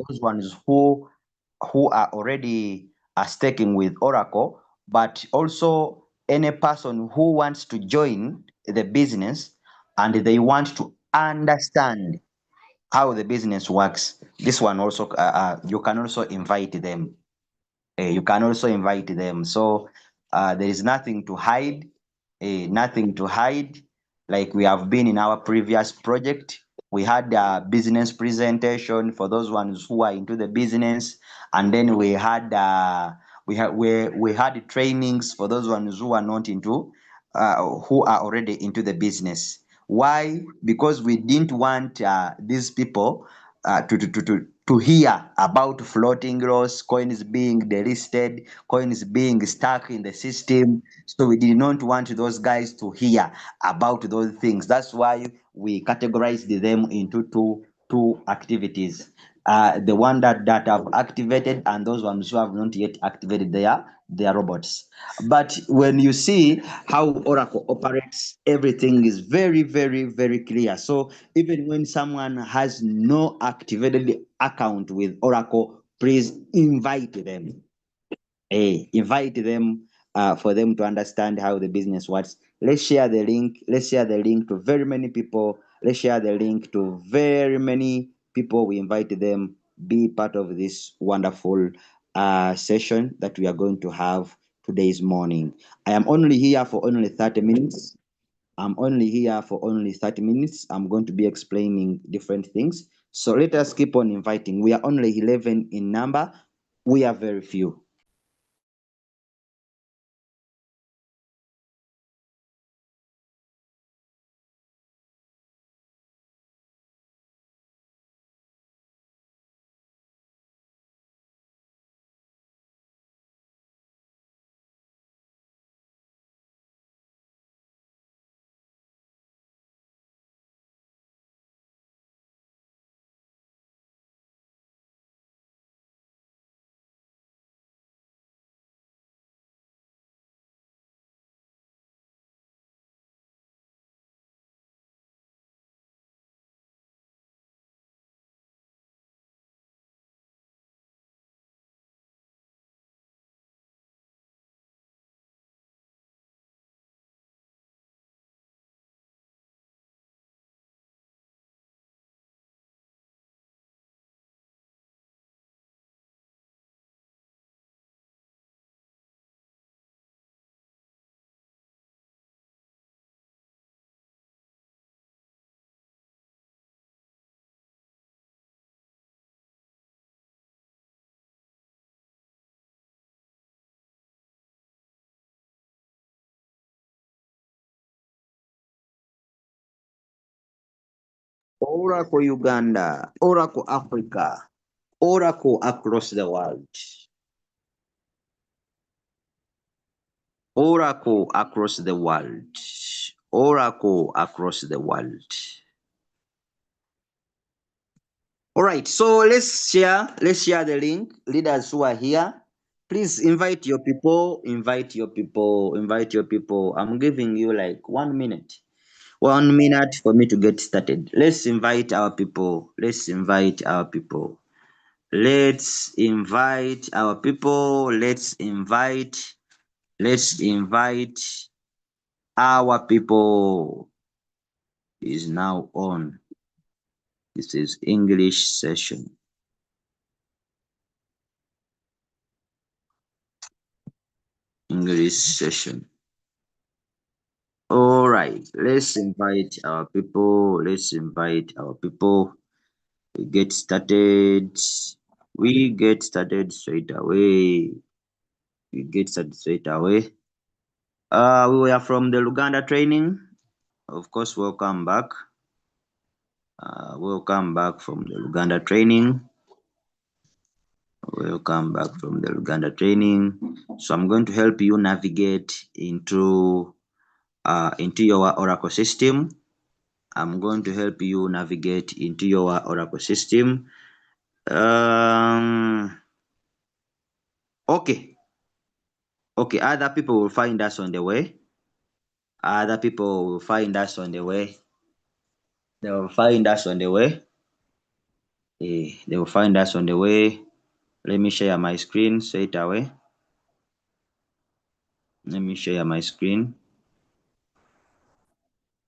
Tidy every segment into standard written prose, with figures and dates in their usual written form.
those ones who are already staking with Oracle, but also any person who wants to join the business and they want to understand how the business works. This one also, you can also invite them. You can also invite them. So there is nothing to hide, nothing to hide. Like we have been in our previous project, we had a business presentation for those ones who are into the business, and then we had trainings for those ones who are not into, who are already into the business. Why? Because we didn't want these people to hear about floating loss, coins being delisted, coins being stuck in the system. So we did not want those guys to hear about those things. That's why we categorized them into two activities. The one that have activated and those ones who have not yet activated their robots. But when you see how Oracle operates, everything is very, very, very clear. So even when someone has no activated account with Oracle, please invite them. Invite them for them to understand how the business works. Let's share the link. Let's share the link to very many people. Let's share the link to very many people. We invite them be part of this wonderful session that we are going to have today's morning. I am only here for only 30 minutes. I'm only here for only 30 minutes. I'm going to be explaining different things. So let us keep on inviting. We are only 11 in number. We are very few. Oracle Uganda, Oracle Africa, Oracle across the world. Oracle across the world. Oracle across the world. All right, so let's share the link. Leaders who are here, please invite your people, invite your people, invite your people. I'm giving you like 1 minute. 1 minute for me to get started. Let's invite our people. Let's invite our people. Let's invite our people. Let's invite our people. Is now on. This is English session. English session. All right, let's invite our people. Let's invite our people. We get started. We get started straight away. We get started straight away. We were from the Luganda training. Of course, welcome back. Welcome back from the Luganda training. Welcome back from the Luganda training. So I'm going to help you navigate into your Oracle system. I'm going to help you navigate into your Oracle system. Okay. Okay, other people will find us on the way. Other people will find us on the way. They will find us on the way. They will find us on the way. Let me share my screen straight away. Let me share my screen.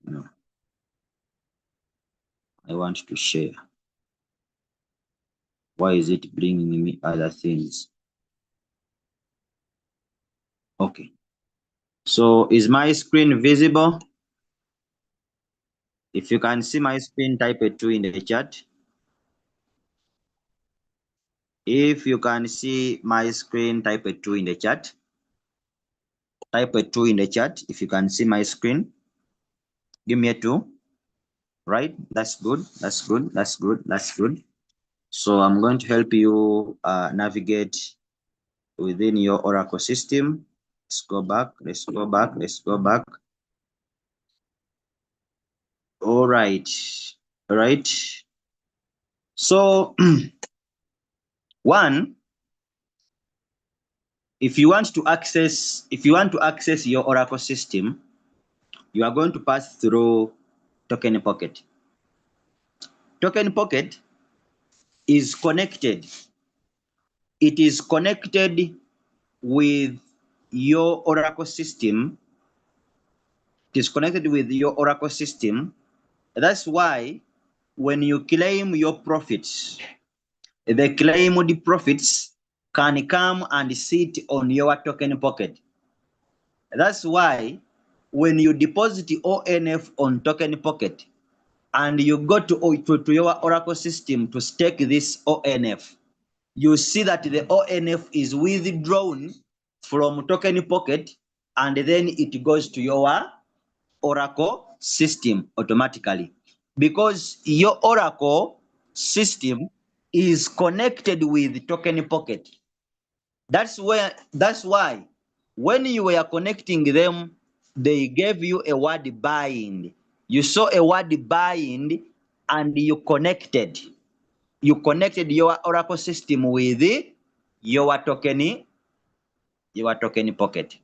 No. I want to share. Why is it bringing me other things? Okay. So is my screen visible? If you can see my screen, type a 2 in the chat. If you can see my screen, type a 2 in the chat. Type a 2 in the chat if you can see my screen. Give me a 2. Right? That's good. That's good. That's good. That's good. So I'm going to help you navigate within your Oracle system. Let's go back. Let's go back. Let's go back. All right. All right. So one, if you want to access your Oracle system, you are going to pass through Token Pocket. Token Pocket is connected. It is connected with your Oracle system. It is connected with your Oracle system. That's why when you claim your profits, the claimed profits can come and sit on your Token Pocket. That's why when you deposit ONF on Token Pocket and you go to your Oracle system to stake this ONF, you see that the ONF is withdrawn from Token Pocket and then it goes to your Oracle system automatically, because your Oracle system is connected with Token Pocket. That's why when you were connecting them, they gave you a word bind. You saw a word bind and you connected. You connected your Oracle system with your token pocket.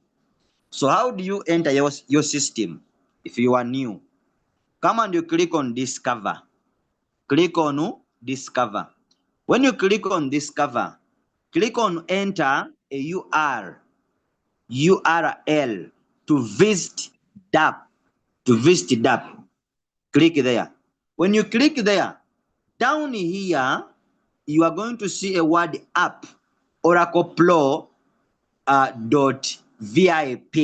So how do you enter your system if you are new? Come and you click on discover. Click on discover. When you click on discover, click on enter a URL to visit DApp. To visit DApp. Click there. When you click there, down here, you are going to see a word app, Oracle Pro .vip.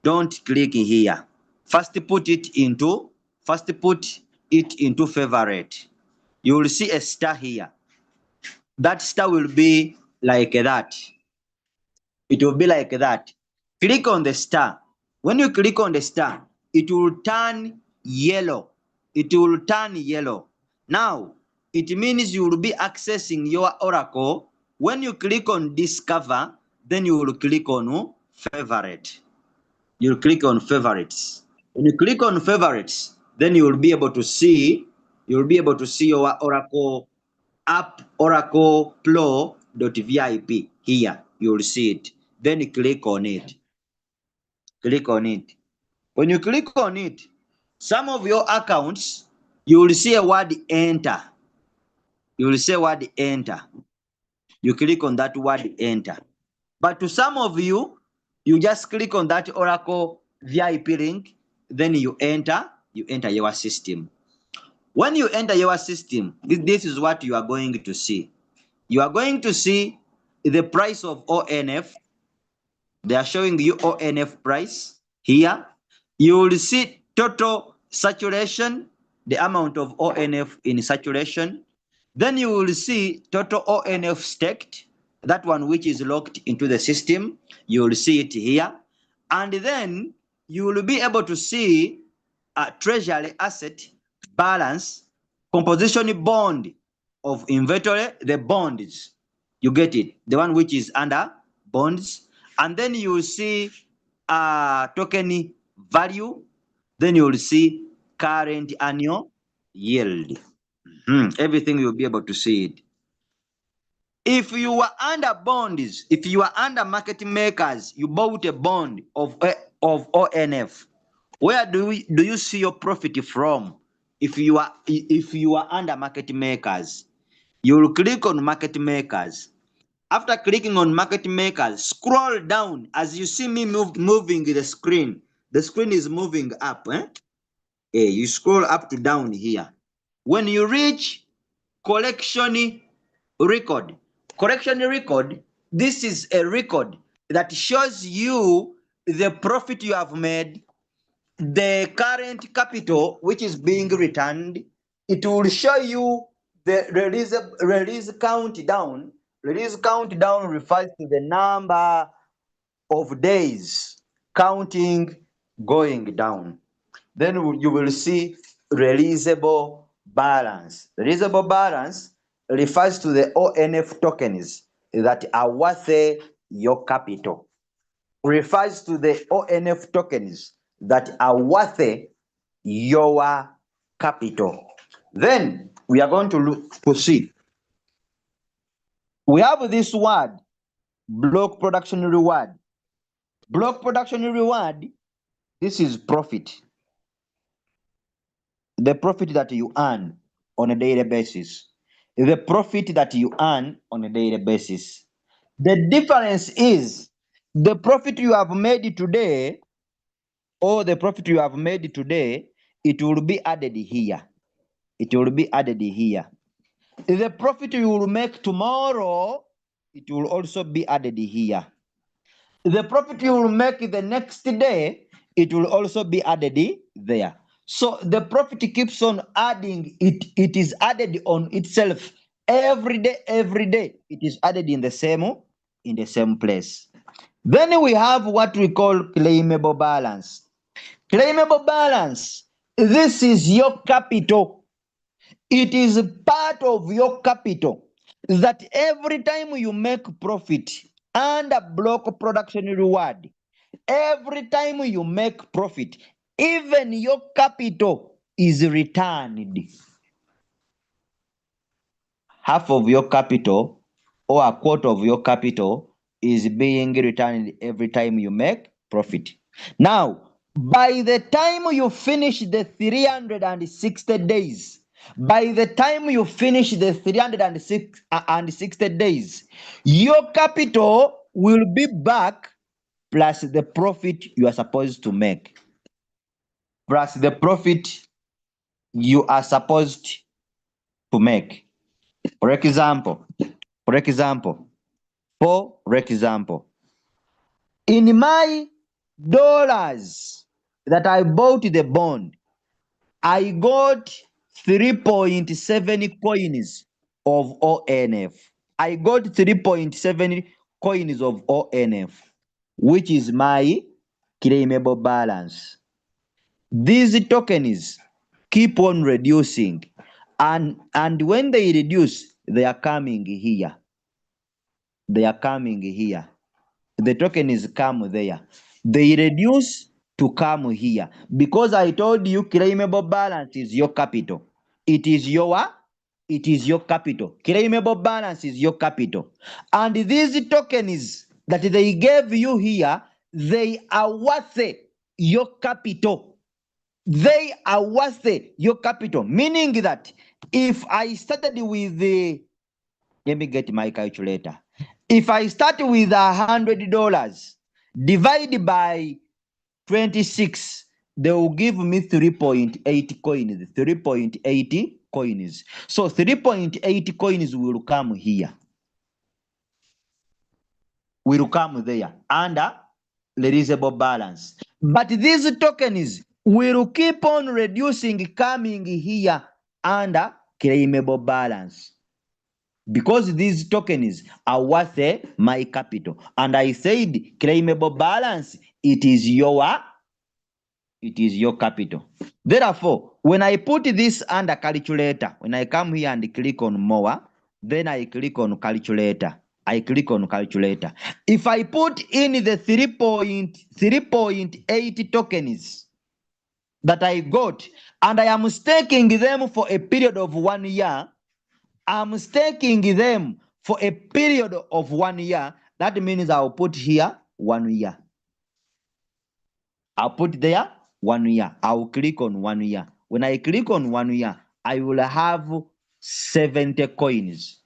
Don't click here. First put it into favorite. You will see a star here. That star will be like that. It will be like that. Click on the star. When you click on the star, it will turn yellow. It will turn yellow. Now, it means you will be accessing your Oracle. When you click on discover, then you will click on favorite. You'll click on favorites. When you click on favorites, then you will be able to see your Oracle app, Oracle Pro.vip here. You will see it. Then you click on it. Click on it. When you click on it, some of your accounts, you will see a word enter. You will see a word enter. You click on that word enter. But to some of you, you just click on that Oracle VIP link, then you enter your system. When you enter your system, this is what you are going to see. You are going to see the price of ONF. They are showing you ONF price here. You will see total saturation, the amount of ONF in saturation. Then you will see total ONF staked, that one which is locked into the system. You will see it here. And then you will be able to see a treasury asset balance, composition bond of inventory, the bonds. You get it, the one which is under bonds. And then you will see token value. Then you will see current annual yield. Everything you'll be able to see it. If you are under bonds, if you are under market makers, you bought a bond of ONF. Where do you see your profit from? if you are under market makers, you will click on market makers. After clicking on market makers, scroll down. As you see me moving the screen is moving up. You scroll up to down here. When you reach collection record, this is a record that shows you the profit you have made, the current capital which is being returned. It will show you the release countdown. Release countdown refers to the number of days counting going down. Then you will see releasable balance. Releasable balance refers to the ONF tokens that are worth your capital. Refers to the ONF tokens that are worth your capital. Then we are going to proceed. We have this word, block production reward. Block production reward, this is profit. The profit that you earn on a daily basis. The profit that you earn on a daily basis. The difference is the profit you have made today, or the profit you have made today, it will be added here. It will be added here. The profit you will make tomorrow, it will also be added here. The profit you will make the next day, it will also be added there. So the profit keeps on adding. It is added on itself every day. Every day it is added in the same place. Then we have what we call claimable balance. Claimable balance, this is your capital. It is part of your capital that every time you make profit under block production reward, every time you make profit, even your capital is returned. Half of your capital or a quarter of your capital is being returned every time you make profit. Now, by the time you finish the 360 days, by the time you finish the 360 days, your capital will be back plus the profit you are supposed to make. Plus the profit you are supposed to make. For example, in my dollars that I bought the bond, I got 3.7 coins of ONF. I got 3.7 coins of ONF, which is my claimable balance. These tokens keep on reducing, and when they reduce, they are coming here. They are coming here. The tokens come there. They reduce to come here because I told you claimable balance is your capital. It is your capital. Claimable balance is your capital. And these tokens that they gave you here, they are worth your capital. They are worth your capital. Meaning that if I started with let me get my calculator. If I start with $100, divide by 26, they will give me 3.8 coins. 3.8 coins. So 3.8 coins will come here. Will come there under releasable balance. But these tokens will keep on reducing, coming here under claimable balance. Because these tokens are worth my capital. And I said claimable balance, it is your capital. Therefore, when I put this under calculator, when I come here and click on more, then I click on calculator. If I put in the 3.8 tokens that I got, and I am staking them for a period of 1 year, I'm staking them for a period of 1 year. That means I'll put here 1 year. I'll put there 1 year. I'll click on 1 year. when I click on 1 year, I will have 70 coins.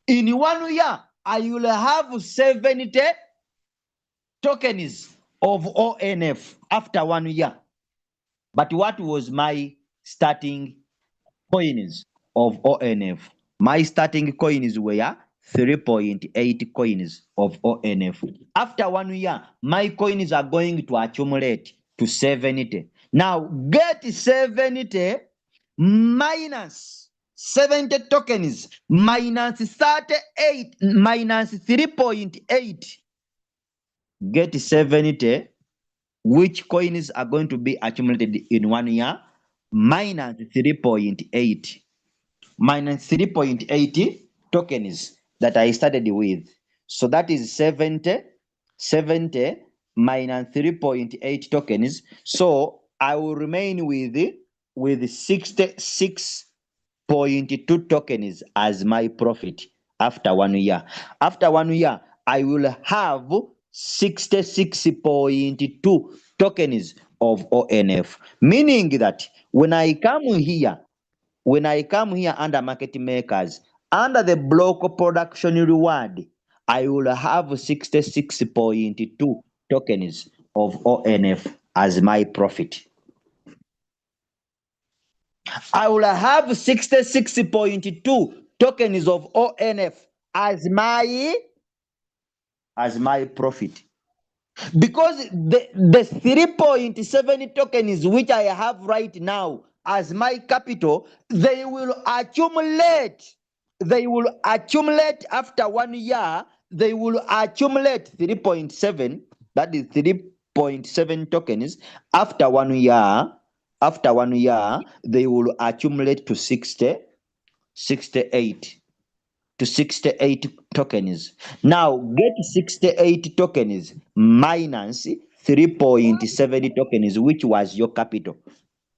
In 1 year, I will have 70 tokens of ONF after 1 year. But what was my starting coins of ONF? My starting coins were 3.8 coins of ONF. After 1 year, my coins are going to accumulate to 70. Now, get 70 minus 70 tokens minus 38 minus 3.8. Get 70, which coins are going to be accumulated in 1 year, minus 3.8. Minus 3.8 tokens that I started with. So that is 70, 70 minus 3.8 tokens. So I will remain with 66.2 tokens as my profit after 1 year. After 1 year, I will have 66.2 tokens of ONF, meaning that when I come here under market makers, under the block production reward, I will have 66.2 tokens of ONF as my profit. I will have 66.2 tokens of ONF as my profit. Because the 3.7 tokens which I have right now as my capital, they will accumulate. They will accumulate after 1 year. They will accumulate 3.7. That is 3.7 tokens. After 1 year, they will accumulate to 68 to 68 tokens. Now get 68 tokens minus 3.7 tokens, which was your capital,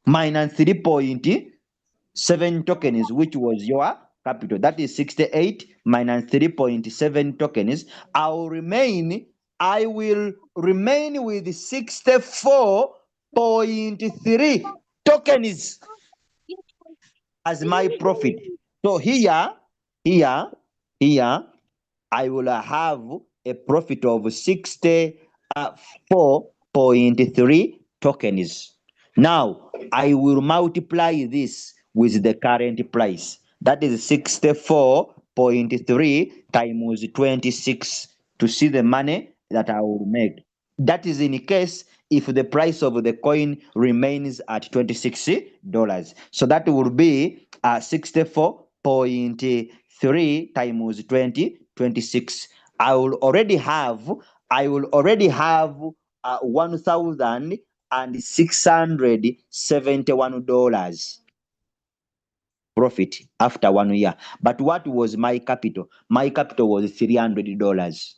minus 3.7 tokens, which was your capital. That is 68 minus 3.7 tokens. I will remain with 64.3 tokens as my profit. So here, I will have a profit of 64.3 tokens. Now, I will multiply this with the current price. That is 64.3 times 26 to see the money that I will make. That is in case if the price of the coin remains at $26. So that will be 64.3 times 26. I will already have $1,671 profit after 1 year. But what was my capital? My capital was $300.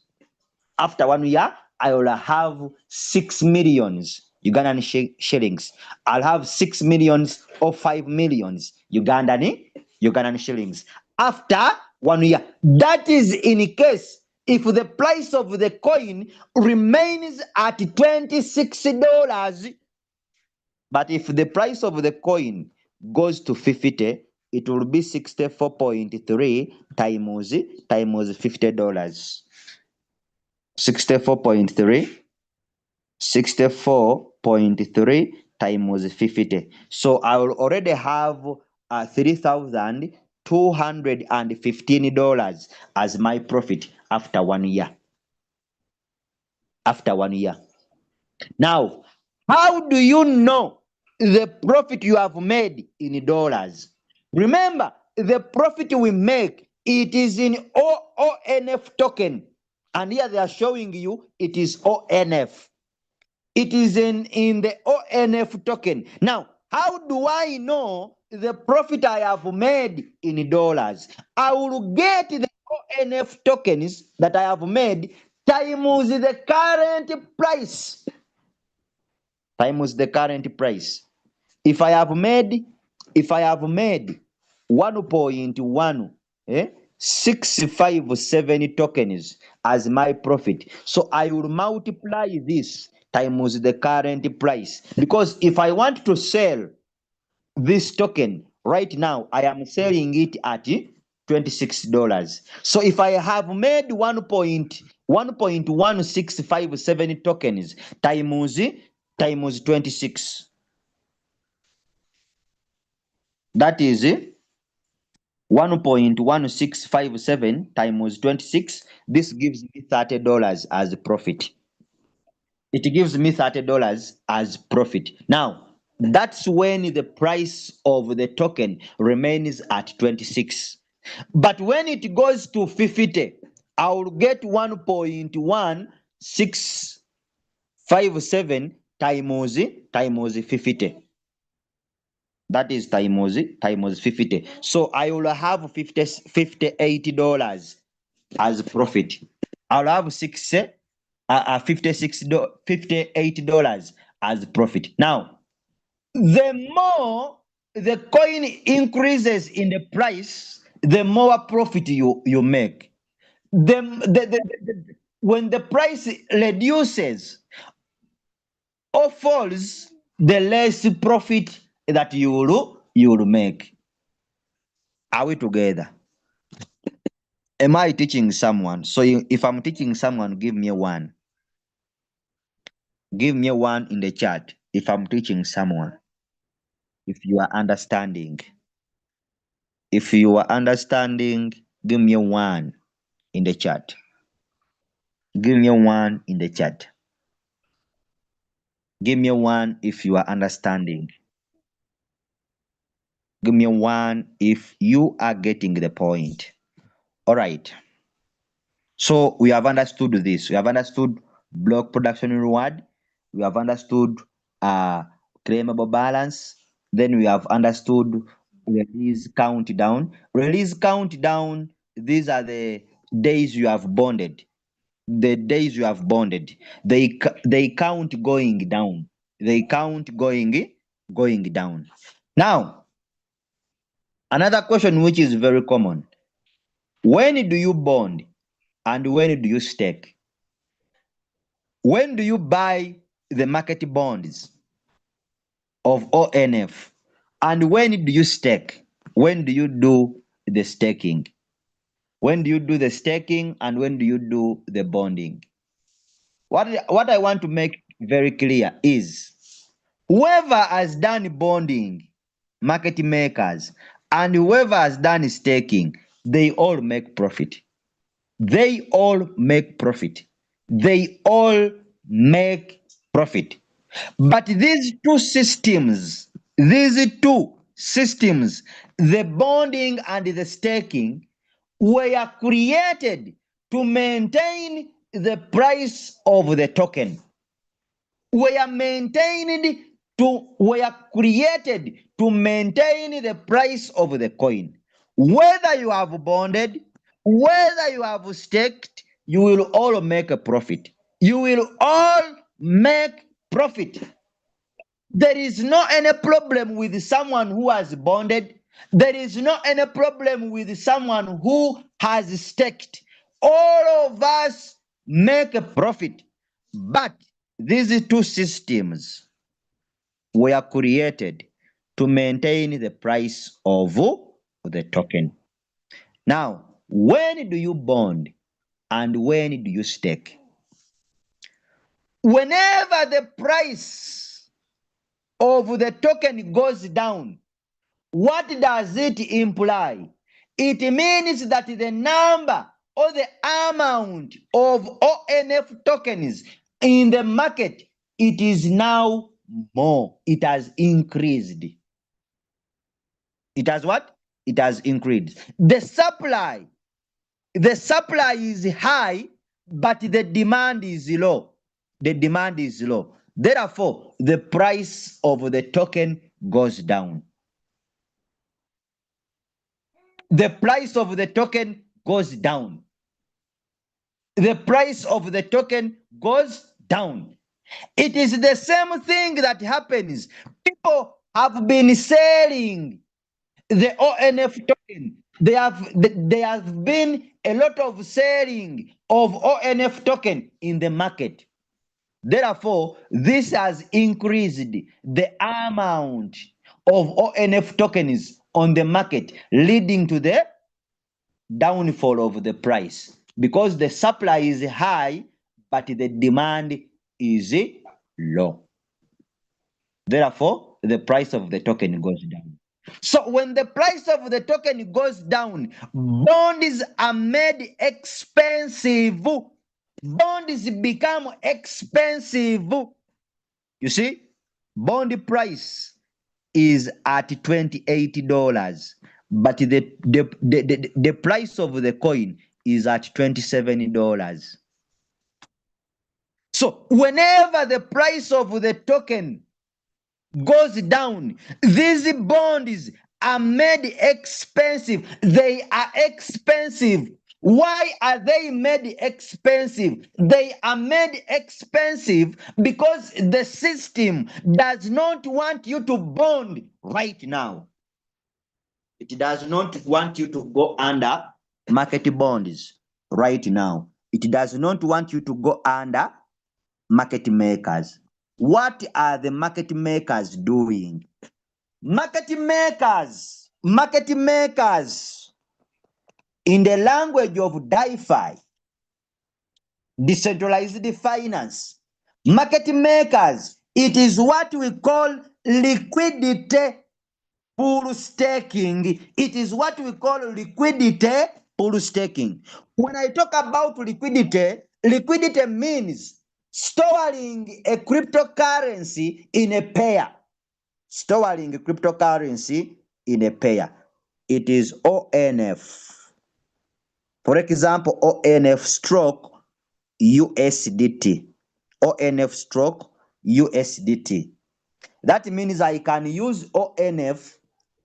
After 1 year, I will have 6 millions Ugandan shillings. I'll have 6 millions or 5 millions Ugandan shillings after 1 year. That is in case if the price of the coin remains at $26. But if the price of the coin goes to 50, it will be 64.3 times $50. 64.3 times 50. So I will already have $3,215 as my profit after 1 year. After 1 year. Now, how do you know the profit you have made in dollars? Remember, the profit we make, it is in ONF token. And here they are showing you it is ONF. It is in the ONF token. Now, how do I know the profit I have made in dollars? I will get the ONF tokens that I have made times the current price. Times the current price. If I have made 1.1 657 tokens as my profit, so I will multiply this times the current price, because if I want to sell this token right now, I am selling it at $26. So if I have made 1.1657 tokens times 26, that is 1.1657 times 26. This gives me $30 as profit. It gives me $30 as profit. Now, that's when the price of the token remains at 26. But when it goes to 50, I will get 1.1657 times 50. That is times 50. So I will have $58 as profit. I'll have 58 dollars as profit. Now, the more the coin increases in the price, the more profit you make. When the price reduces or falls, the less profit that you will make. Are we together? Am I teaching someone? So if I'm teaching someone, give me a one. Give me a one in the chat if I'm teaching someone. If you are understanding. If you are understanding, give me a one in the chat. Give me a one in the chat. Give me a one if you are understanding. Give me a one if you are getting the point. All right. So we have understood this. We have understood block production reward. We have understood claimable balance. Then we have understood release countdown. Release countdown. These are the days you have bonded. The days you have bonded. They count going down. They count going down. Now, another question which is very common. When do you bond and when do you stake? When do you buy the market bonds of ONF? And when do you stake? When do you do the staking? When do you do the staking and when do you do the bonding? What I want to make very clear is whoever has done bonding, market makers, and whoever has done staking, they all make profit. They all make profit. They all make profit. But these two systems, the bonding and the staking, were created to maintain the price of the token. Were created to maintain the price of the coin. Whether you have bonded, whether you have staked, you will all make a profit. You will all make profit. There is no any problem with someone who has bonded. There is no any problem with someone who has staked. All of us make a profit. But these two systems were created to maintain the price of the token. Now, when do you bond and when do you stake? Whenever the price of the token goes down, what does it imply? It means that the number or the amount of ONF tokens in the market, it is now more. It has increased. It has what? It has increased. The supply is high, but the demand is low. The demand is low. Therefore, the price of the token goes down. The price of the token goes down. The price of the token goes down. It is the same thing that happens. People have been selling the ONF token. There have been a lot of selling of ONF token in the market. Therefore, this has increased the amount of ONF tokens on the market, leading to the downfall of the price because the supply is high, but the demand is low. Therefore, the price of the token goes down. So when the price of the token goes down, bonds are made expensive. Bonds become expensive. You see, bond price is at $28, but the price of the coin is at $27. So whenever the price of the token goes down, these bonds are made expensive. They are expensive. Why are they made expensive? They are made expensive because the system does not want you to bond right now. It does not want you to go under market bonds right now. It does not want you to go under market makers. What are the market makers doing? Market makers, in the language of DeFi, decentralized finance, market makers, it is what we call liquidity pool staking. It is what we call liquidity pool staking. When I talk about liquidity, liquidity means storing a cryptocurrency in a pair. Storing cryptocurrency in a pair. It is ONF. For example, ONF stroke USDT. ONF stroke USDT. That means I can use ONF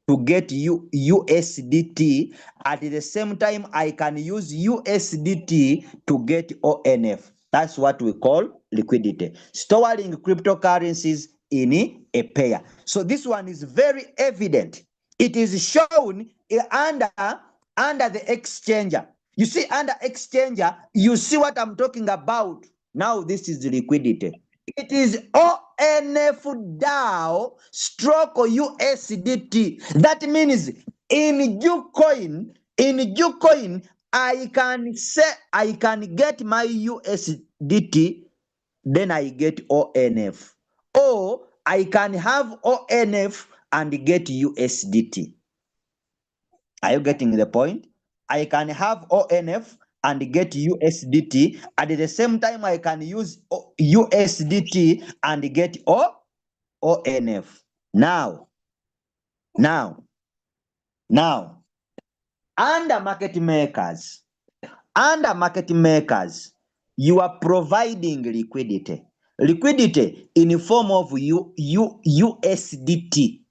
to get USDT. At the same time, I can use USDT to get ONF. That's what we call liquidity. Storing cryptocurrencies in a pair. So this one is very evident. It is shown under the exchanger. You see, under exchanger, you see what I'm talking about. Now this is liquidity. It is ONF DAO stroke USDT. That means in Ucoin, I can say I can get my USDT, then I get ONF. Or I can have ONF and get USDT. Are you getting the point? I can have ONF and get USDT. At the same time, I can use USDT and get ONF. Now, under market makers, you are providing liquidity. Liquidity in form of USDT.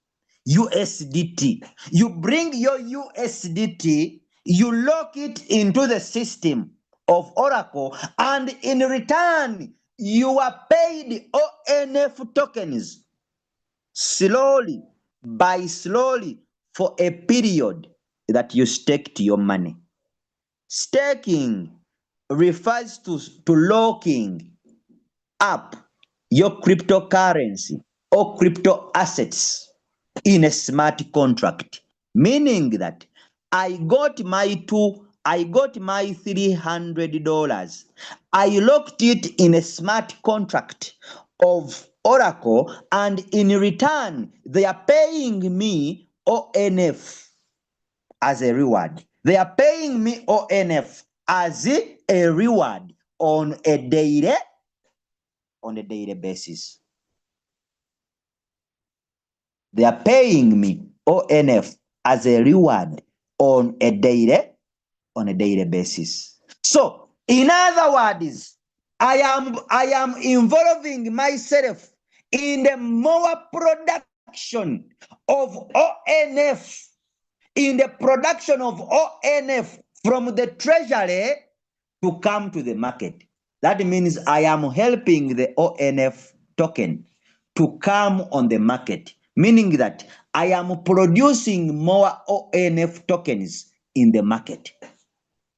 USDT. You bring your USDT, you lock it into the system of Oracle, and in return, you are paid ONF tokens slowly for a period that you staked your money. Staking refers to locking up your cryptocurrency or crypto assets in a smart contract, meaning that I got my $300. I locked it in a smart contract of Oracle, and in return, they are paying me ONF as a reward. They are paying me ONF as a reward on a daily basis. They are paying me ONF as a reward on a daily basis. So, in other words, I am involving myself in the more production of ONF, in the production of ONF from the treasury to come to the market. That means I am helping the ONF token to come on the market, meaning that I am producing more ONF tokens in the market.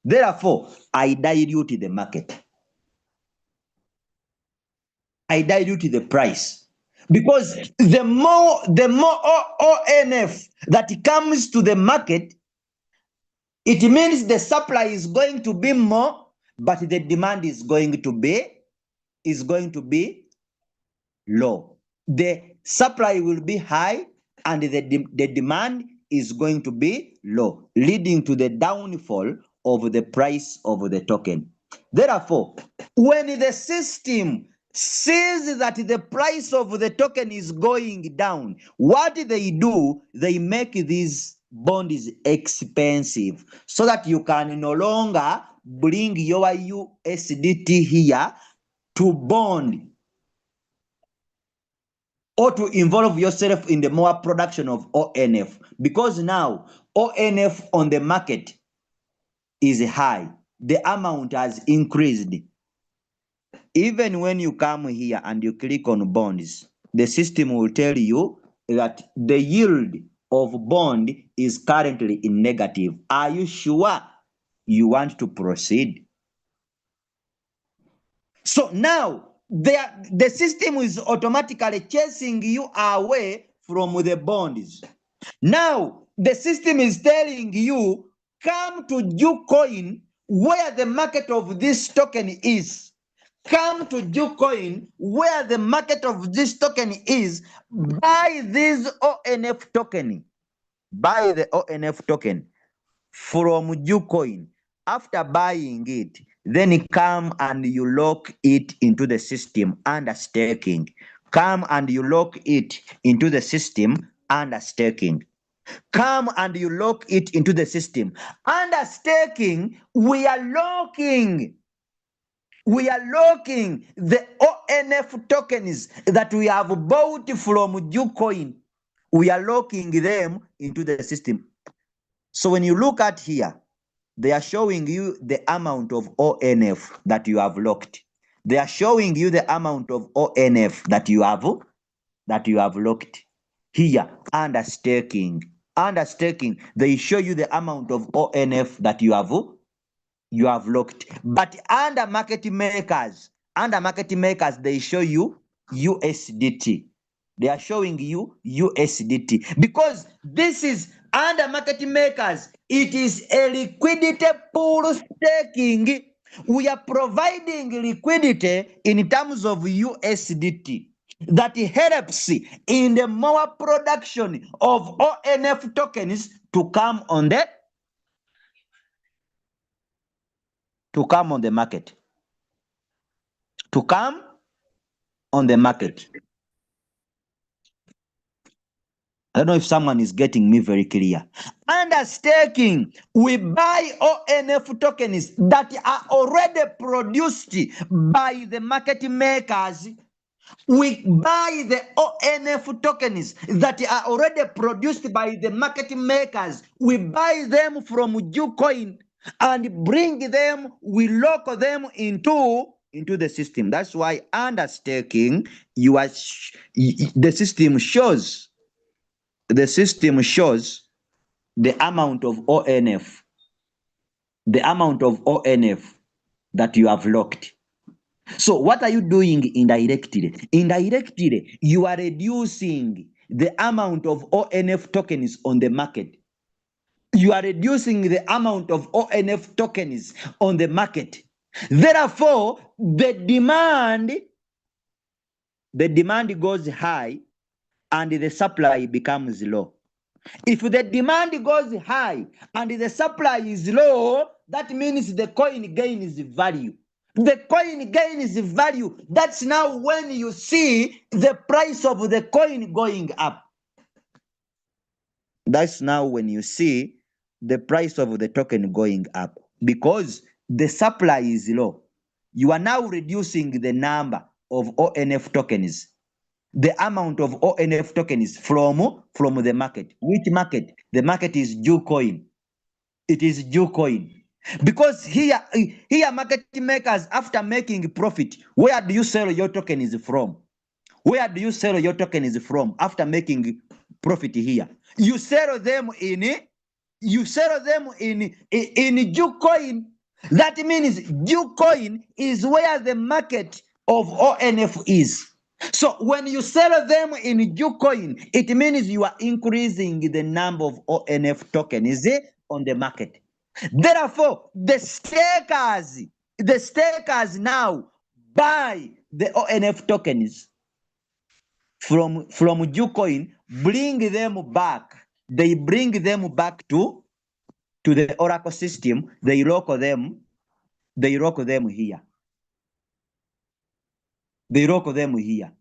Therefore, I dilute the market. I dilute the price. Because the more ONF that comes to the market, it means the supply is going to be more, but the demand is going to be low. The supply will be high and the demand is going to be low, leading to the downfall of the price of the token. Therefore, when the system sees that the price of the token is going down, what they do, they make these bonds expensive so that you can no longer bring your USDT here to bond or to involve yourself in the more production of ONF, because now ONF on the market is high. The amount has increased. Even when you come here and you click on bonds, the system will tell you that the yield of bond is currently in negative. Are you sure you want to proceed? So now the system is automatically chasing you away from the bonds. Now the system is telling you, come to Jucoin where the market of this token is. Come to Jucoin where the market of this token is. Buy this ONF token. Buy the ONF token from Jucoin. After buying it, then come and you lock it into the system under staking. Come and you lock it into the system under staking. Come and you lock it into the system. Under staking, we are locking the ONF tokens that we have bought from Jucoin. We are locking them into the system. So when you look at here, they are showing you the amount of ONF that you have locked. They are showing you the amount of ONF that you have locked. Here, under staking. Under staking, they show you the amount of ONF that you have locked. But under market makers, they show you USDT. They are showing you USDT because this is under market makers. It is a liquidity pool staking. We are providing liquidity in terms of USDT that helps in the more production of ONF tokens to come on the market. To come on the market. I don't know if someone is getting me very clear. Under staking, we buy ONF tokens that are already produced by the market makers. We buy the ONF tokens that are already produced by the market makers. We buy them from Jucoin and bring them, we lock them into the system. That's why under staking, the system shows the amount of ONF, that you have locked. So what are you doing indirectly? Indirectly, you are reducing the amount of ONF tokens on the market. You are reducing the amount of ONF tokens on the market. Therefore, the demand goes high and the supply becomes low. If the demand goes high and the supply is low, that means the coin gains value. The coin gains value. That's now when you see the price of the coin going up. That's now when you see the price of the token going up because the supply is low. You are now reducing the number of ONF tokens, the amount of ONF tokens from the market. Which market? The market is Jucoin. It is Jucoin. Because here market makers, after making profit, where do you sell your tokens from? Where do you sell your tokens from after making profit here? You sell them in Jucoin. That means Jucoin is where the market of ONF is. So when you sell them in Ucoin, it means you are increasing the number of ONF tokens on the market. Therefore, the stakers now buy the ONF tokens from Ucoin, bring them back. They bring them back to the Oracle system. They lock them. They lock them here. They lock them here.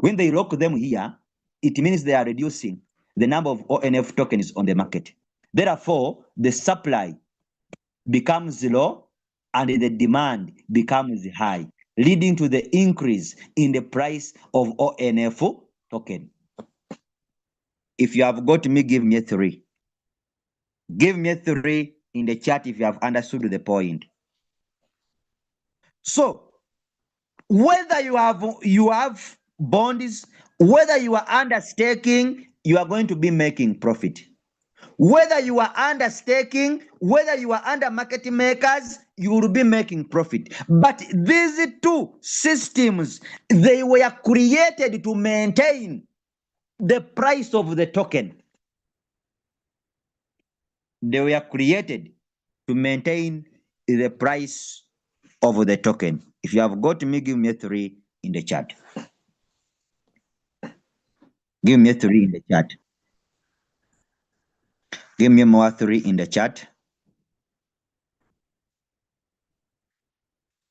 When they lock them here, it means they are reducing the number of ONF tokens on the market. Therefore, the supply becomes low and the demand becomes high, leading to the increase in the price of ONF token. If you have got me, give me a 3. Give me a 3 in the chat if you have understood the point. So, whether you have bonds, whether you are under staking, you are going to be making profit. Whether you are under staking, whether you are under market makers, you will be making profit. But these two systems, they were created to maintain the price of the token. They were created to maintain the price of the token. If you have got me, give me a 3 in the chat. Give me a 3 in the chat. Give me more 3 in the chat.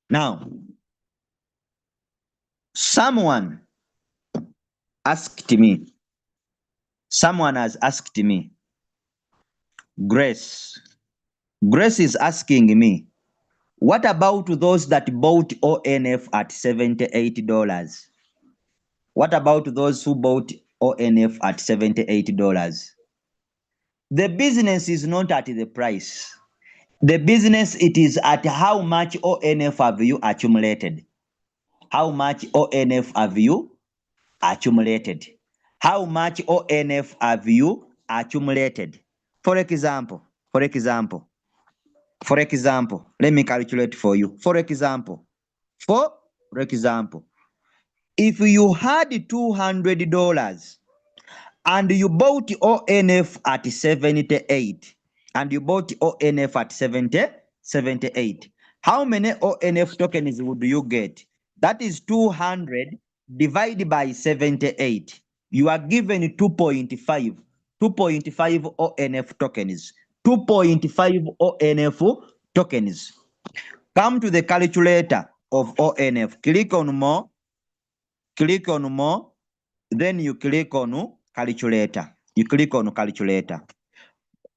Now, someone has asked me, Grace is asking me, what about those that bought ONF at $78? What about those who bought ONF at $78? The business is not at the price. The business, it is at how much ONF have you accumulated. How much ONF have you accumulated? How much ONF have you accumulated? For example, let me calculate for you. For example, if you had $200 and you bought ONF at 78, and you bought ONF at 78, how many ONF tokens would you get? That is 200 divided by 78. You are given 2.5 ONF tokens. 2.5 ONF tokens. Come to the calculator of ONF. Click on more. Then you click on calculator.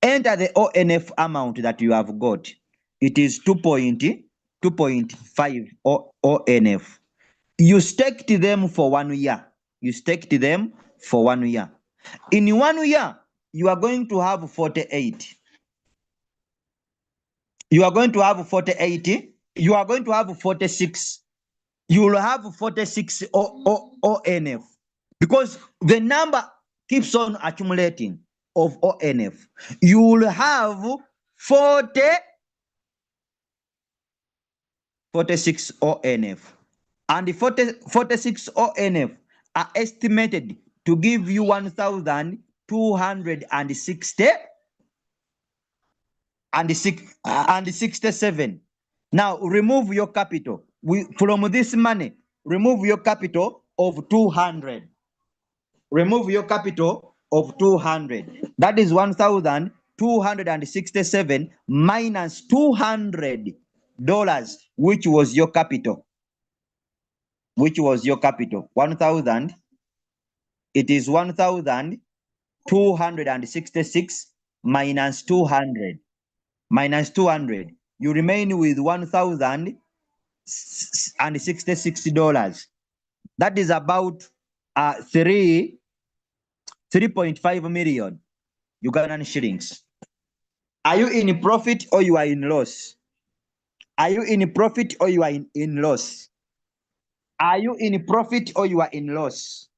Enter the ONF amount that you have got. It is 2.5 ONF. You staked them for 1 year. In 1 year, you are going to have 48. You are going to have 48. You are going to have 46. You will have 46 ONF because the number keeps on accumulating of ONF. You will have 46 ONF. And the 46 ONF are estimated to give you 1,267. Now remove your capital. From this money, remove your capital of 200. Remove your capital of 200. That is 1,267 minus $200, which was your capital. 1,000. It is 1,266 minus 200. You remain with $1,066. That is about 3.5 million Ugandan shillings. Are you in profit or you are in loss? Are you in profit or you are in loss? Are you in profit or you are in loss?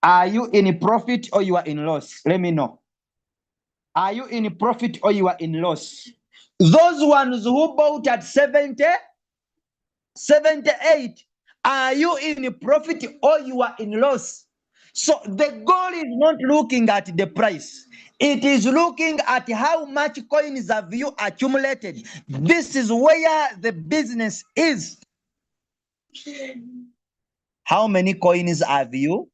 Are you in profit or you are in loss? Let me know. Are you in profit or you are in loss? Those ones who bought at 70, 78. Are you in profit or you are in loss? So the goal is not looking at the price. It is looking at how much coins have you accumulated. This is where the business is. How many coins have you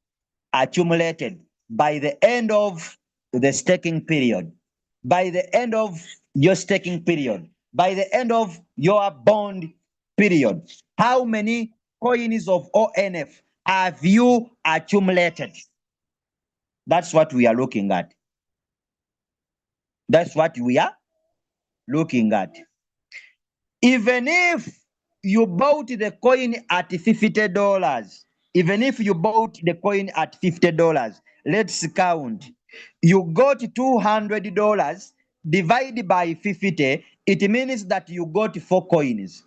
accumulated by the end of the staking period? By the end of your staking period? By the end of your bond period? How many coins of ONF have you accumulated? That's what we are looking at. That's what we are looking at. Even if you bought the coin at $50, even if you bought the coin at $50, let's count. You got $200 divided by 50. It means that you got 4 coins.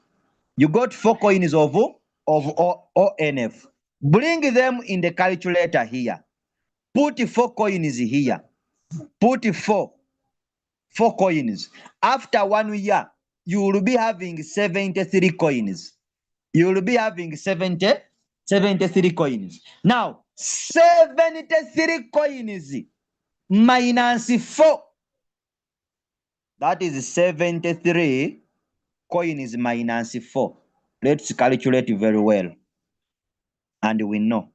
You got 4 coins of ONF. Bring them in the calculator here. Put 4 coins here. Put four coins. After 1 year, you will be having 73 coins. You will be having 73 coins. Now, 73 coins minus 4. That is 73 coins minus 4. Let's calculate very well. And we know.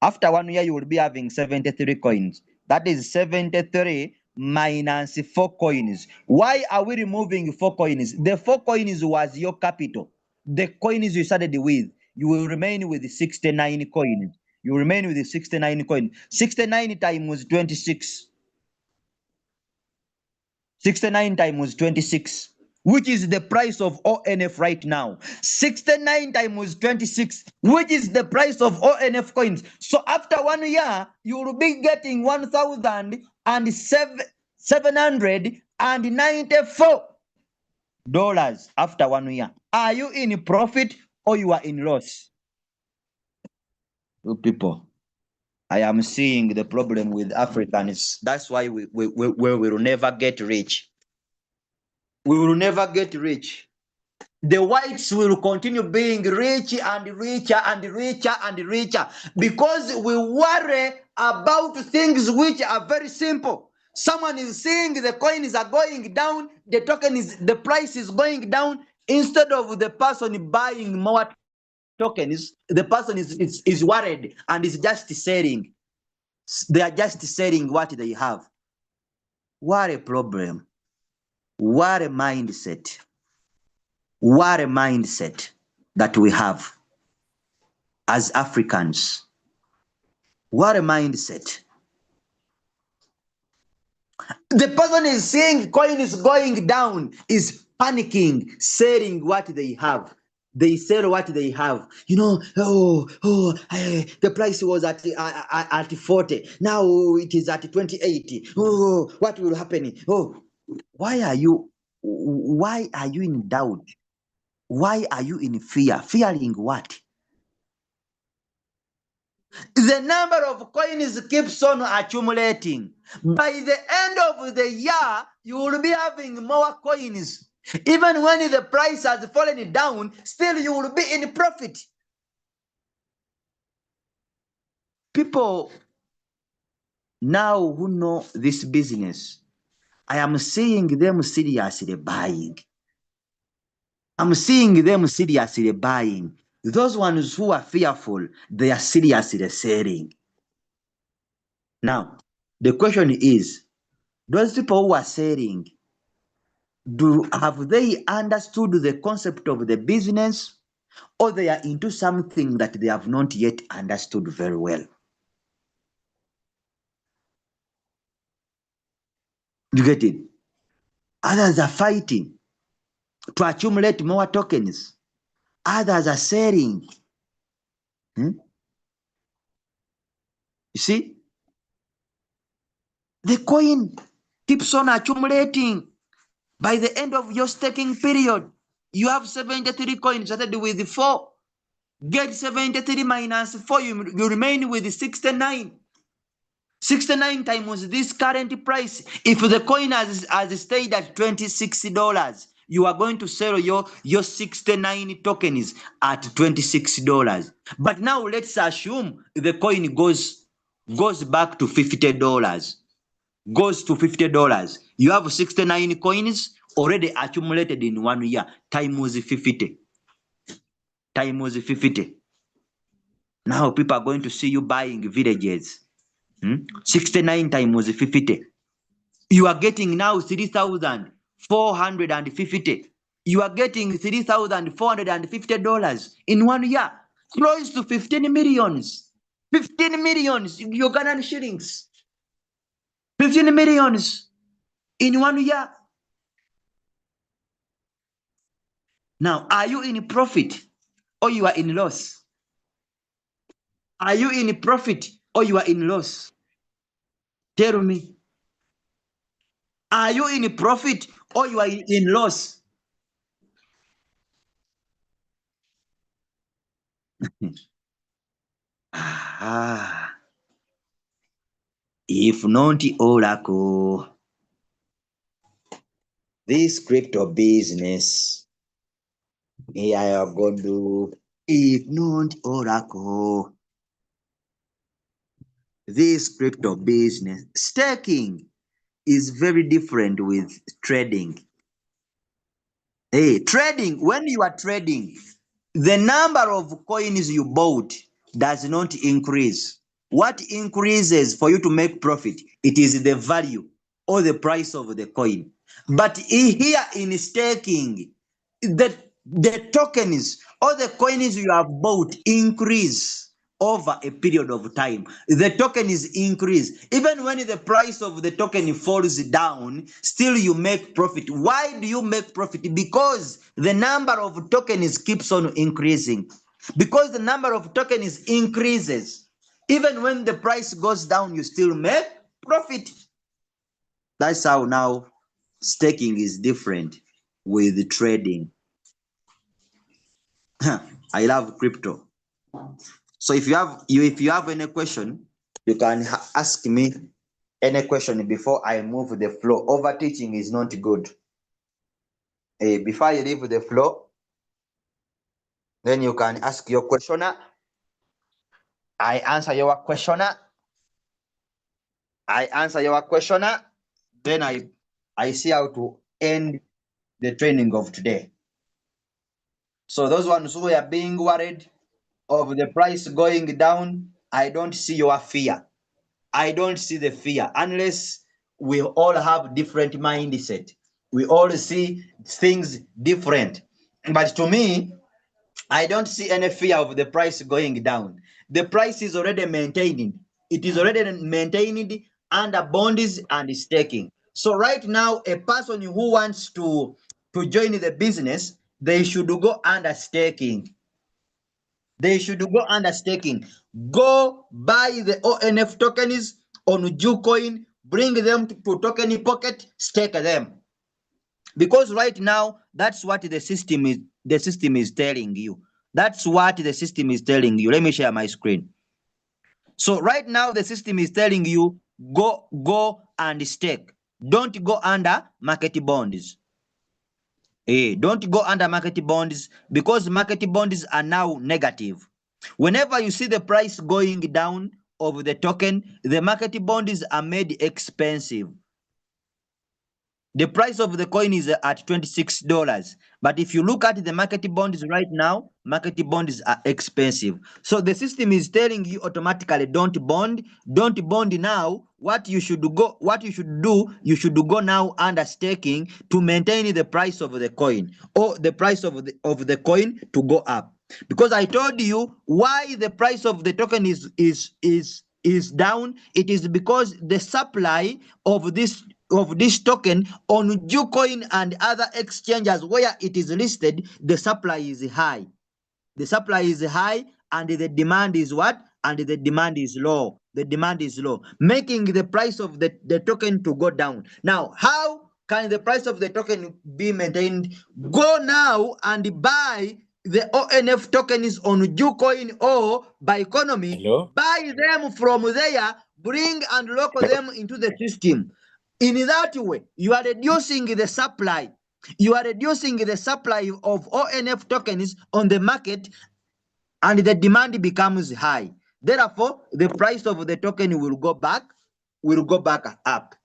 After 1 year, you will be having 73 coins. That is 73 minus 4 coins. Why are we removing 4 coins? The 4 coins was your capital. The coins you started with, you will remain with 69 coins. You remain with 69 coins. 69 times 26. 69 times 26, which is the price of ONF right now. 69 times 26, which is the price of ONF coins. So after 1 year, you will be getting $1,794 after 1 year. Are you in profit or you are in loss? You people, I am seeing the problem with Africans. That's why we will never get rich. We will never get rich. The whites will continue being rich and richer and richer and richer because we worry about things which are very simple. Someone is seeing the coins are going down, the price is going down. Instead of the person buying more tokens, the person is worried and is just selling. They are just selling what they have. What a problem. What a mindset. What a mindset that we have as Africans. What a mindset. The person is seeing coin is going down, is panicking, selling what they have. They sell what they have. The price was at 40. Now it is at 28. Oh, what will happen? Oh, why are you in doubt? Why are you in fear? Fearing what? The number of coins keeps on accumulating. By the end of the year, you will be having more coins. Even when the price has fallen down, still you will be in profit. People now who know this business, I am seeing them seriously buying. I'm seeing them seriously buying. Those ones who are fearful, they are seriously selling. Now, the question is, those people who are selling, have they understood the concept of the business, or they are into something that they have not yet understood very well? You get it? Others are fighting to accumulate more tokens. Others are selling. You see? The coin keeps on accumulating. By the end of your staking period, you have 73 coins started with 4. Get 73 minus 4, you remain with 69. 69 times this current price. If the coin has stayed at $26, you are going to sell your 69 tokens at $26. But now let's assume the coin goes back to $50. Goes to $50. You have 69 coins already accumulated in 1 year. Times 50. Times 50. Now people are going to see you buying villages. 69 times 50. You are getting now 3,450. You are getting $3,450 in 1 year. Close to 15 millions. 15 millions Ugandan shillings. 15 millions in 1 year. Now, are you in profit or you are in loss? Are you in profit or you are in loss? Tell me. Are you in profit or you are in loss? If not Oracle, this crypto business, I am going to, if not Oracle, this crypto business, staking is very different with trading. Hey, trading, when you are trading, the number of coins you bought does not increase. What increases for you to make profit? It is the value or the price of the coin. But here in staking, the tokens or the coins you have bought increase over a period of time. The token is increased. Even when the price of the token falls down, still you make profit. Why do you make profit? Because the number of tokens keeps on increasing. Because the number of tokens increases. Even when the price goes down, you still make profit. That's how now staking is different with trading. I love crypto. So if you have any question, you can ask me any question before I move the floor. Over teaching is not good. Before you leave the floor, then you can ask your questioner. I answer your questioner. Then I see how to end the training of today. So those ones who are being worried of the price going down, I don't see your fear. I don't see the fear unless we all have different mindset. We all see things different. But to me, I don't see any fear of the price going down. The price is already maintained. It is already maintained under bonds and staking. So right now, a person who wants to join the business, they should go under staking. They should go under staking. Go buy the ONF tokens on Jucoin, bring them to Token Pocket, stake them. Because right now, that's what the system is telling you. That's what the system is telling you. Let me share my screen. So right now, the system is telling you, go and stake. Don't go under market bonds. Don't go under market bonds because market bonds are now negative. Whenever you see the price going down of the token, the market bonds are made expensive. The price of the coin is at $26. But if you look at the market bonds right now, market bonds are expensive. So the system is telling you automatically don't bond now. What you should do, you should go now under staking to maintain the price of the coin or the price of the coin to go up. Because I told you why the price of the token is down. It is because the supply of this token on Jucoin and other exchanges where it is listed, the supply is high. The supply is high and the demand is what? And the demand is low. The demand is low, making the price of the token to go down. Now, how can the price of the token be maintained? Go now and buy the ONF tokens on Jucoin or by economy. Hello? Buy them from there, bring and lock them into the system. In that way, you are reducing the supply. You are reducing the supply of ONF tokens on the market, and the demand becomes high. Therefore, the price of the token will go back up.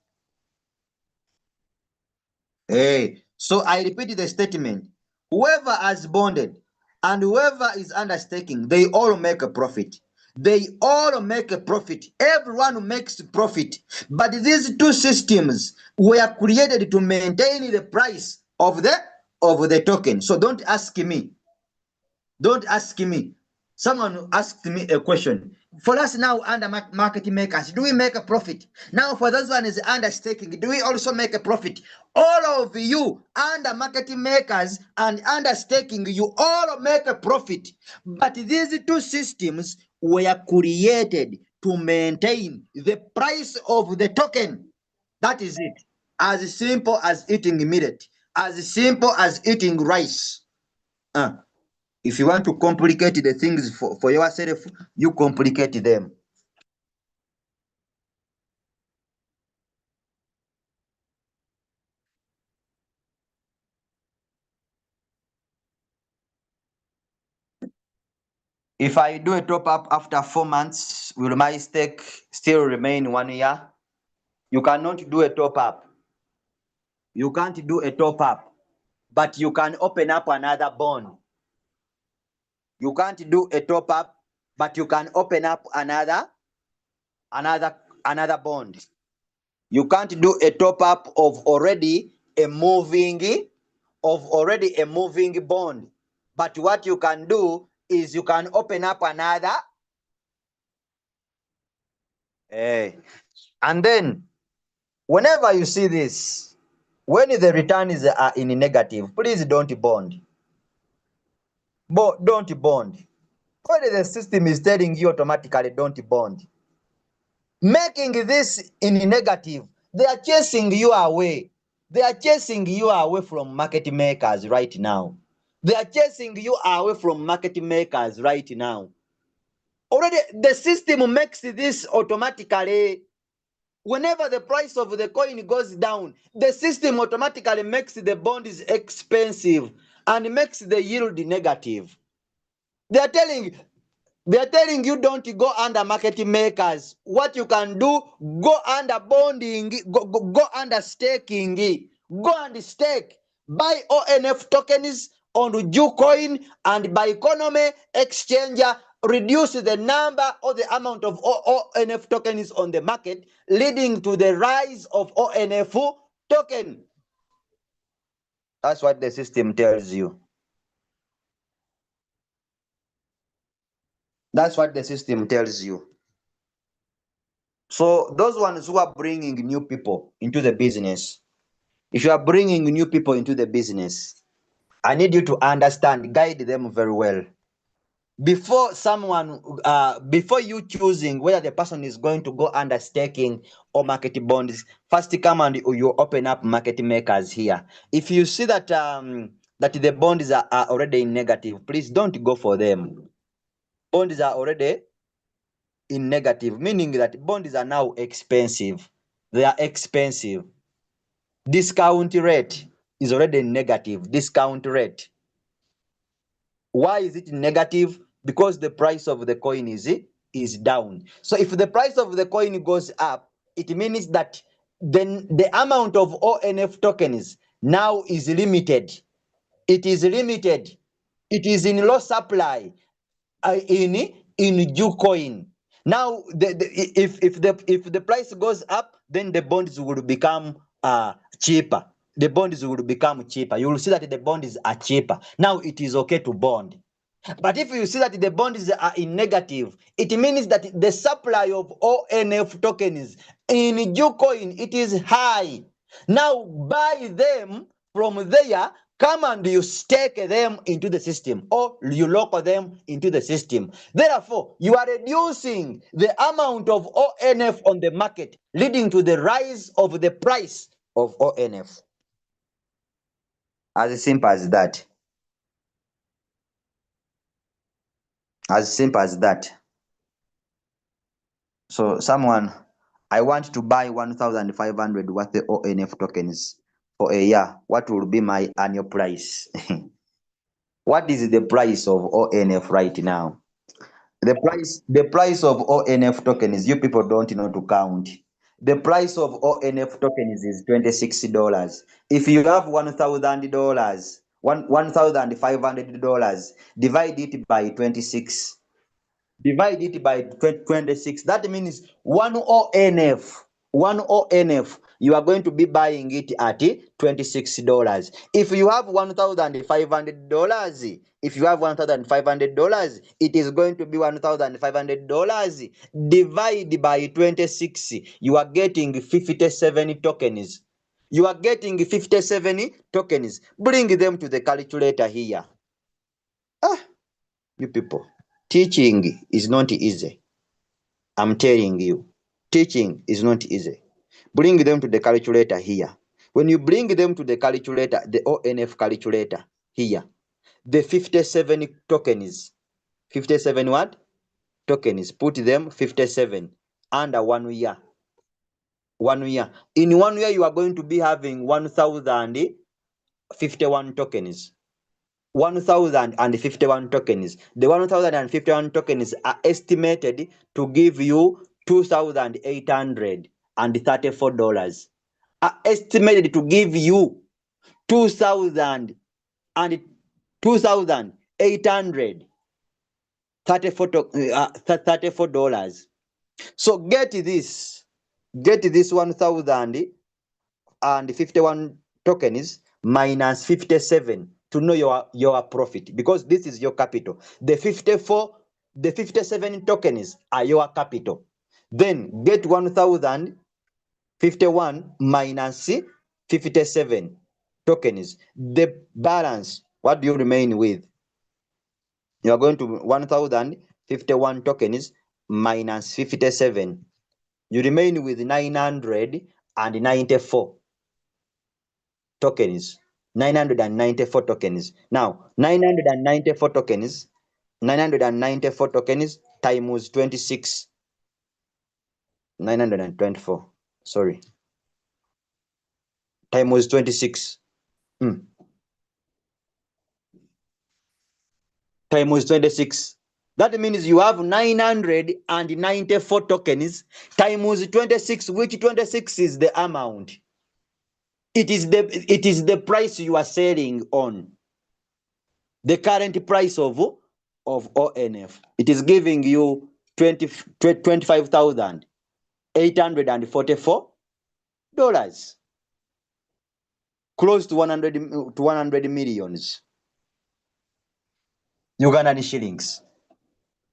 Hey, so I repeat the statement. Whoever has bonded and whoever is understaking, they all make a profit. They all make a profit. Everyone makes profit. But these two systems were created to maintain the price of the token. So don't ask me. Don't ask me. Someone asked me a question. For us now under market makers, do we make a profit? Now for those one is under staking, do we also make a profit? All of you under market makers and under staking, you all make a profit. But these two systems were created to maintain the price of the token. That is it. As simple as eating millet, as simple as eating rice. Uh, if you want to complicate the things for yourself, you complicate them. If I do a top up after 4 months, will my stake still remain 1 year? You cannot do a top up. You can't do a top up, but you can open up another bond. You can't do a top up, but you can open up another bond. You can't do a top up of already a moving bond. But what you can do is you can open up another. And then whenever you see this, when the returns are in negative, please don't bond. Don't bond. When the system is telling you automatically don't bond, making this in negative, they are chasing you away. They are chasing you away from market makers right now. They are chasing you away from market makers right now. Already, the system makes this automatically. Whenever the price of the coin goes down, the system automatically makes the bonds expensive and makes the yield negative. They are telling you don't go under market makers. What you can do, go under bonding, go under staking, go and stake, buy ONF tokens on Jucoin and by economy exchanger, reduce the number or the amount of ONF tokens on the market, leading to the rise of ONF token. That's what the system tells you. That's what the system tells you. So those ones who are bringing new people into the business, if you are bringing new people into the business, I need you to understand, guide them very well. Before before you choosing whether the person is going to go under staking or market bonds, first come and you open up market makers here. If you see that that the bonds are already in negative, please don't go for them. Bonds are already in negative, meaning that bonds are now expensive. They are expensive. Discount rate is already negative. Discount rate. Why is it negative? Because the price of the coin is down. So if the price of the coin goes up, it means that then the amount of ONF tokens now is limited. It is limited. It is in low supply. In Jucoin. Now, if the price goes up, then the bonds will become cheaper. The bonds will become cheaper. You will see that the bonds are cheaper. Now it is okay to bond. But if you see that the bonds are in negative, it means that the supply of ONF tokens in Jucoin, it is high. Now buy them from there, come and you stake them into the system or you lock them into the system. Therefore, you are reducing the amount of ONF on the market, leading to the rise of the price of ONF. As simple as that. As simple as that. So someone, I want to buy 1,500 worth of ONF tokens for a year, what will be my annual price? What is the price of ONF right now? The price of ONF tokens, you people don't know to count. The price of ONF tokens is $26. If you have $1,000, $1,500, divide it by 26. Divide it by 26. That means one ONF, you are going to be buying it at $26. If you have $1,500, it is going to be $1,500. Divide by 26, you are getting 57 tokens. You are getting 57 tokens. Bring them to the calculator here. You people, teaching is not easy. I'm telling you, teaching is not easy. Bring them to the calculator here. When you bring them to the calculator, the ONF calculator here, the 57 tokens, 57 what? Tokens, put them 57 under 1 year. 1 year. In 1 year, you are going to be having 1,051 tokens. 1,051 tokens. The 1,051 tokens are estimated to give you $2,834. Are estimated to give you 2,000 and 2,834 dollars. So get this 1,051 tokens minus 57 to know your profit, because this is your capital. The 57 tokens are your capital. Then get 1,051 minus 57 tokens. The balance, what do you remain with? You are going to 1,051 tokens minus 57. You remain with 994 tokens. 994 tokens. Now, 994 tokens times 26. 924. Sorry. Times 26. Times 26. That means you have 994 tokens times 26, which 26 is the amount. It is the price you are selling on. The current price of ONF. It is giving you $25,844. Close to 100 millions Ugandan shillings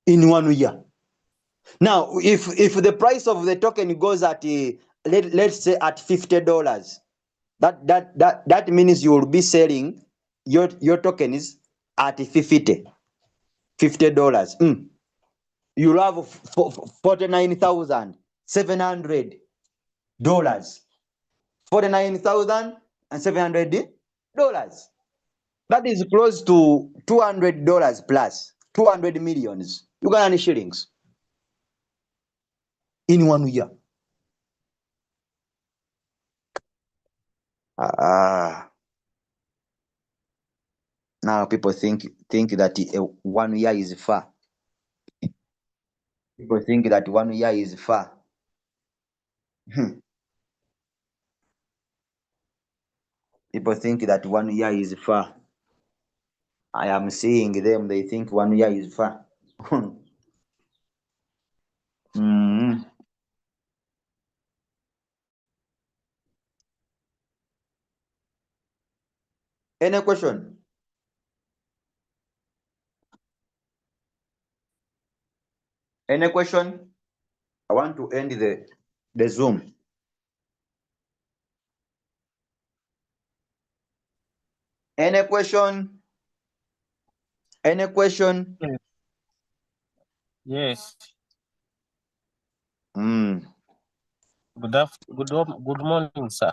in 1 year. Now, if the price of the token goes at let's say at $50, that means you will be selling your tokens at $50. You'll have $49,700. $49,700. That is close to $200 plus 200 millions Ugandan shillings in 1 year. Now people think that 1 year is far. People think that 1 year is far. People think that 1 year is far. I am seeing them, they think 1 year is far. Any question? Any question? I want to end the Zoom. Any question? Any question? Yes. Good morning, sir.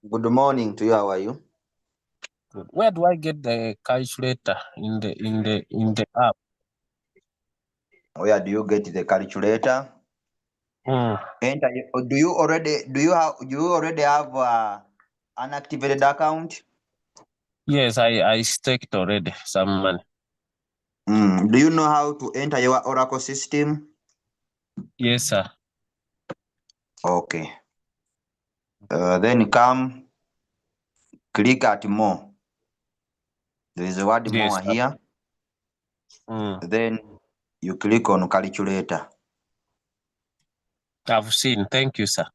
Good morning to you. How are you? Good. Where do I get the calculator in the app? Where do you get the calculator? Enter. Do you already have Unactivated account? Yes, I staked already some money. Do you know how to enter your Oracle system? Yes, sir. Okay. Then come, click at more. There is a word Yes, more sir. here. Then you click on calculator. I've seen. Thank you, sir.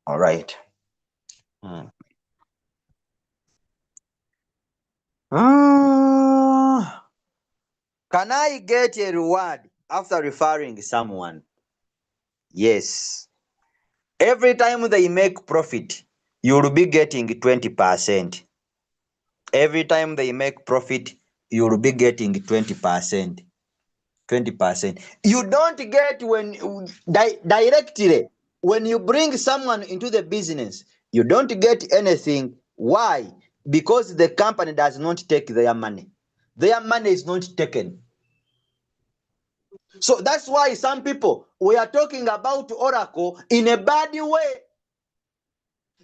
All right. Can I get a reward after referring someone? Yes. Every time they make profit, you will be getting 20%. Every time they make profit, you will be getting 20%. 20%. You don't get when directly when you bring someone into the business, you don't get anything. Why? Because the company does not take their money. Their money is not taken. So that's why some people, we are talking about Oracle in a bad way.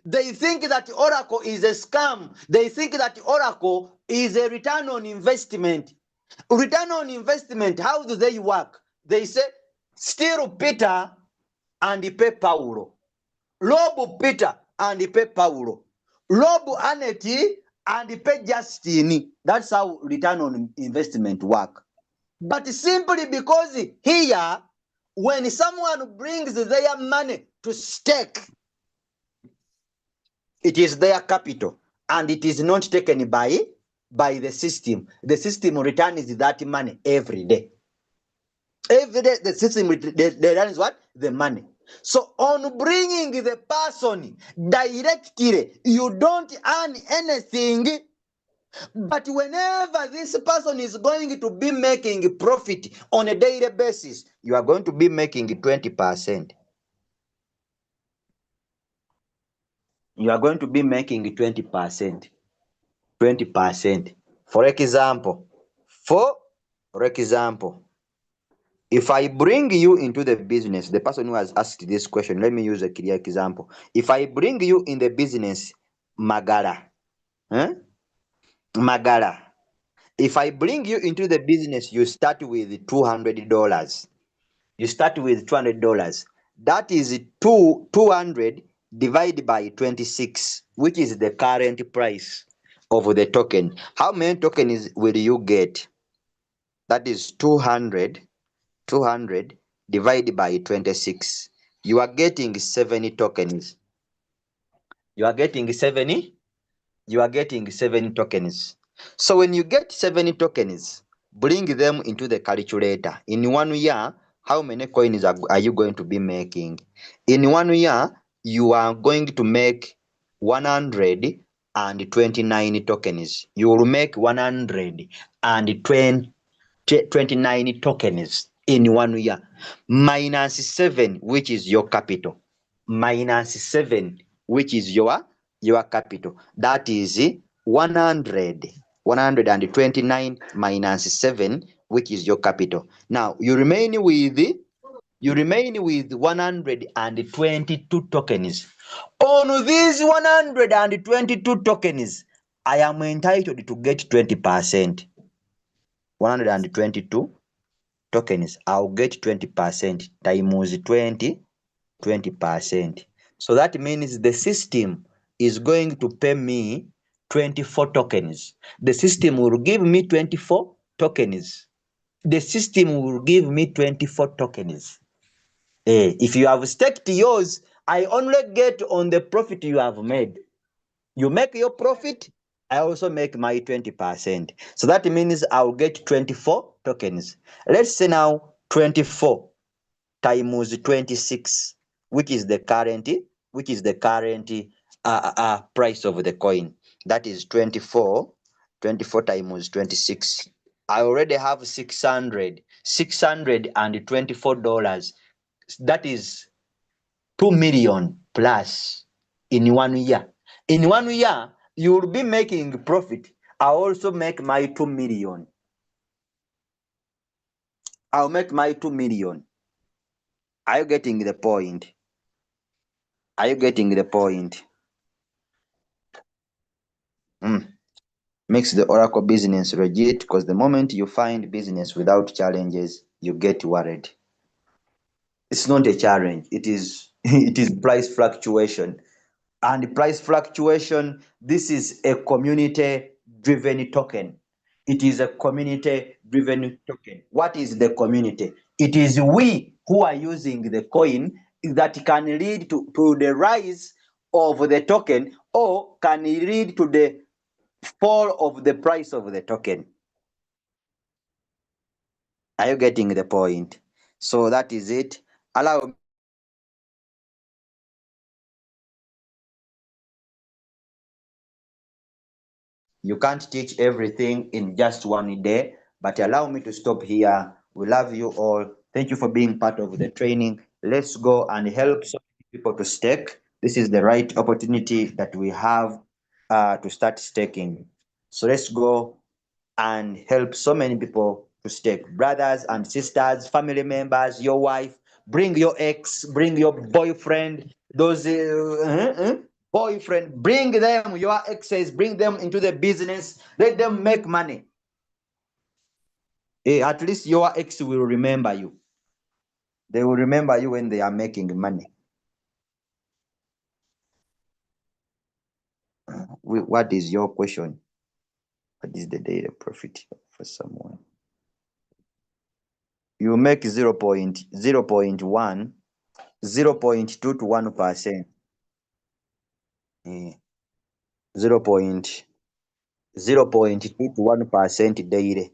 They think that Oracle is a scam. They think that Oracle is a return on investment. Return on investment, how do they work? They say, steal Peter and pay Paulo. Rob Peter and pay Paulo. Rob Annette and pay Justine. That's how return on investment work. But simply because here, when someone brings their money to stake, it is their capital and it is not taken by the system. The system returns that money every day. Every day the system returns what? The money. So on bringing the person directly, you don't earn anything. But whenever this person is going to be making profit on a daily basis, you are going to be making 20%. You are going to be making 20%. 20%. For example, if I bring you into the business, the person who has asked this question, let me use a clear example. If I bring you in the business, Magara, Magara, if I bring you into the business, you start with $200. You start with $200. That is 200 divided by 26, which is the current price of the token. How many tokens will you get? That is 200 divided by 26. You are getting 70 tokens. You are getting 70. You are getting 70 tokens. So when you get 70 tokens, bring them into the calculator. In 1 year, how many coins are you going to be making? In 1 year, you are going to make 129 tokens. You will make 129 tokens in 1 year. Minus 7, which is your capital. Minus 7, which is your capital. That is 129 minus 7, which is your capital. Now you remain with 122 tokens. On these 122 tokens, I am entitled to get 20%. 122 tokens, I'll get 20% times 20%. So that means the system is going to pay me 24 tokens. The system will give me 24 tokens. The system will give me 24 tokens. If you have staked yours, I only get on the profit you have made. You make your profit, I also make my 20%. So that means I'll get 24 tokens. Let's say now 24 times 26, which is the current price of the coin. That is 24 times 26. I already have $624. That is 2 million plus in 1 year. In 1 year, you will be making profit. I also make my 2 million. I'll make my 2 million. Are you getting the point? Are you getting the point? Makes the Oracle business legit, because the moment you find business without challenges, you get worried. It's not a challenge. It is it is price fluctuation. And price fluctuation, this is a community driven token. It is a community driven token. What is the community? It is we who are using the coin that can lead to the rise of the token, or can lead to the fall of the price of the token. Are you getting the point? So that is it. Allow me to stop here. We love you all. Thank you for being part of the training. Let's go. You can't teach everything in just one day, but allow me to stop here. We love you all. Thank you for being part of the training. Let's go and help so many people to stake. This is the right opportunity that we have to start staking. So let's go and help so many people to stake. Brothers and sisters, family members, your wife, bring your ex, bring your boyfriend, those boyfriend, bring them, your exes, bring them into the business, let them make money. At least your ex will remember you. They will remember you when they are making money. What is your question? What is the daily profit for someone? You make 0.1, 0.2 to 1%. 0.2 to 1% daily.